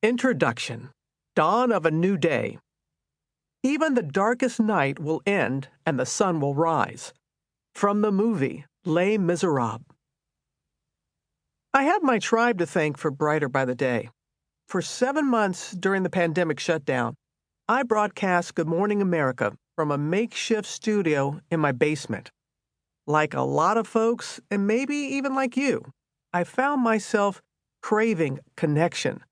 Introduction. Dawn of a new day. Even the darkest night will end and the sun will rise. From the movie Les Miserables. I have my tribe to thank for Brighter by the Day. For 7 months during the pandemic shutdown, I broadcast Good Morning America from a makeshift studio in my basement. Like a lot of folks, and maybe even like you, I found myself craving connection.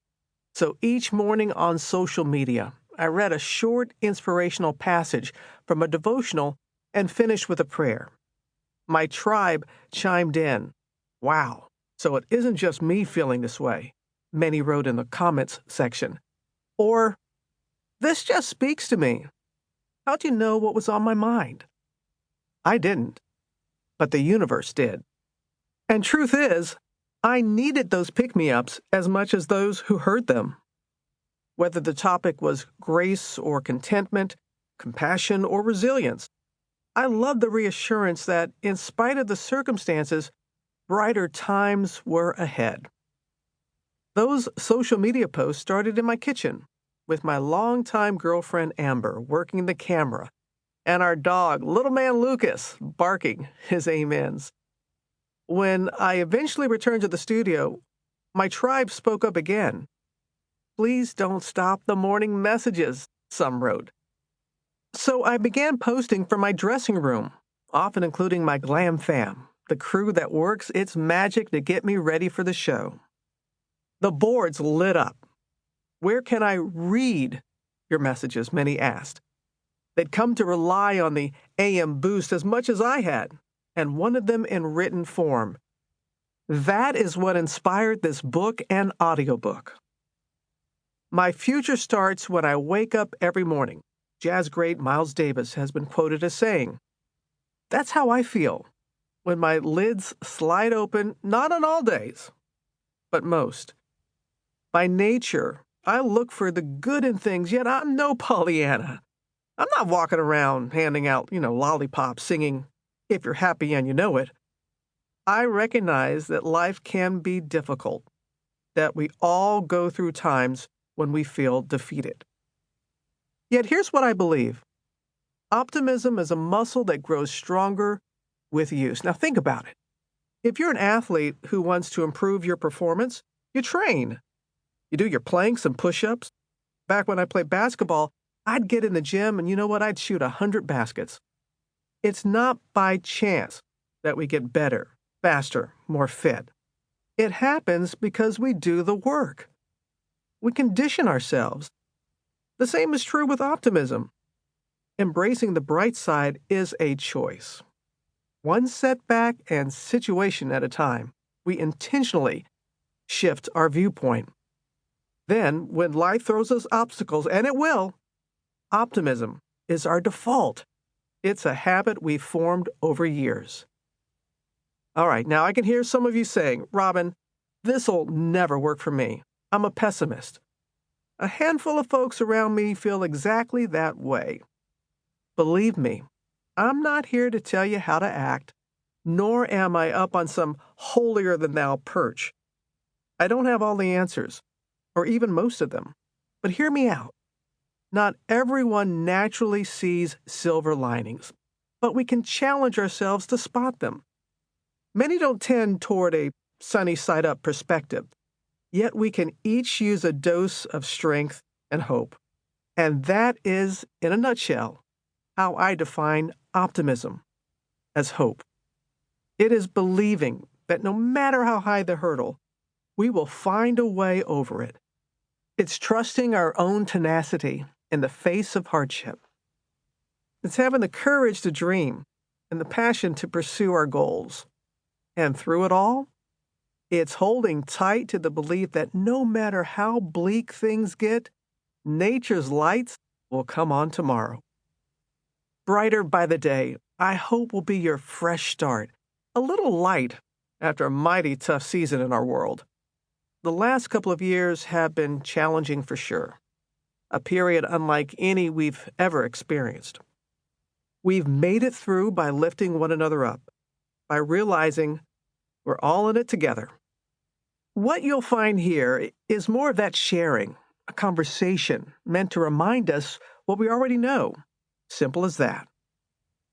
So each morning on social media, I read a short inspirational passage from a devotional and finished with a prayer. My tribe chimed in. Wow, so it isn't just me feeling this way, many wrote in the comments section. Or, this just speaks to me. How'd you know what was on my mind? I didn't, but the universe did. And truth is, I needed those pick-me-ups as much as those who heard them. Whether the topic was grace or contentment, compassion or resilience, I loved the reassurance that, in spite of the circumstances, brighter times were ahead. Those social media posts started in my kitchen, with my longtime girlfriend Amber working the camera, and our dog, little man Lucas, barking his amens. When I eventually returned to the studio, my tribe spoke up again. Please don't stop the morning messages, some wrote. So I began posting from my dressing room, often including my glam fam, the crew that works its magic to get me ready for the show. The boards lit up. Where can I read your messages, many asked. They'd come to rely on the AM boost as much as I had, and wanted them in written form. That is what inspired this book and audiobook. My future starts when I wake up every morning. Jazz great Miles Davis has been quoted as saying, "That's how I feel when my lids slide open, not on all days, but most. By nature, I look for the good in things, yet I'm no Pollyanna. I'm not walking around handing out, lollipops, singing, 'If you're happy and you know it.' I recognize that life can be difficult, that we all go through times when we feel defeated. Yet here's what I believe. Optimism is a muscle that grows stronger with use. Now think about it. If you're an athlete who wants to improve your performance, you train. You do your planks and push-ups. Back when I played basketball, I'd get in the gym and you know what? I'd shoot 100 baskets. It's not by chance that we get better, faster, more fit. It happens because we do the work. We condition ourselves. The same is true with optimism. Embracing the bright side is a choice. One setback and situation at a time, we intentionally shift our viewpoint. Then, when life throws us obstacles, and it will, optimism is our default. It's a habit we've formed over years. All right, now I can hear some of you saying, "Robin, this'll never work for me. I'm a pessimist." A handful of folks around me feel exactly that way. Believe me, I'm not here to tell you how to act, nor am I up on some holier-than-thou perch. I don't have all the answers, or even most of them. But hear me out. Not everyone naturally sees silver linings, but we can challenge ourselves to spot them. Many don't tend toward a sunny-side-up perspective, yet we can each use a dose of strength and hope. And that is, in a nutshell, how I define optimism as hope. It is believing that no matter how high the hurdle, we will find a way over it. It's trusting our own tenacity in the face of hardship. It's having the courage to dream and the passion to pursue our goals. And through it all, it's holding tight to the belief that no matter how bleak things get, nature's lights will come on tomorrow. Brighter by the Day, I hope will be your fresh start, a little light after a mighty tough season in our world. The last couple of years have been challenging for sure, a period unlike any we've ever experienced. We've made it through by lifting one another up, by realizing we're all in it together. What you'll find here is more of that sharing, a conversation meant to remind us what we already know. Simple as that.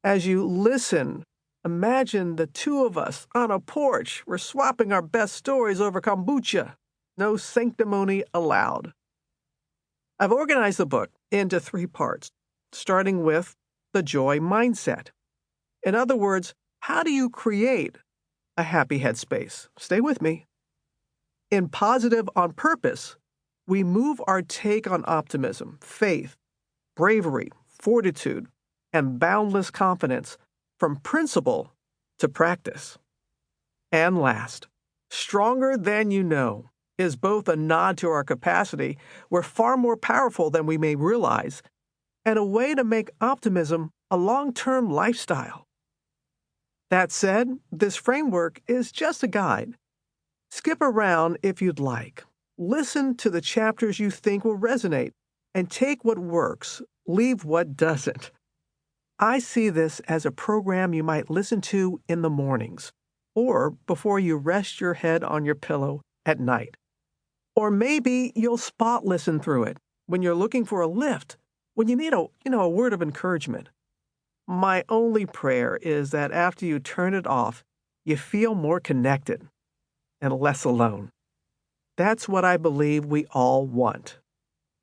As you listen, imagine the two of us on a porch. We're swapping our best stories over kombucha. No sanctimony allowed. I've organized the book into 3 parts, starting with the joy mindset. In other words, how do you create a happy headspace? Stay with me. In positive on purpose, we move our take on optimism, faith, bravery, fortitude, and boundless confidence from principle to practice. And last, stronger than you know is both a nod to our capacity. We're far more powerful than we may realize, and a way to make optimism a long-term lifestyle. That said, this framework is just a guide. Skip around if you'd like. Listen to the chapters you think will resonate, and take what works, leave what doesn't. I see this as a program you might listen to in the mornings, or before you rest your head on your pillow at night. Or maybe you'll spot listen through it when you're looking for a lift, when you need a word of encouragement. My only prayer is that after you turn it off, you feel more connected and less alone. That's what I believe we all want.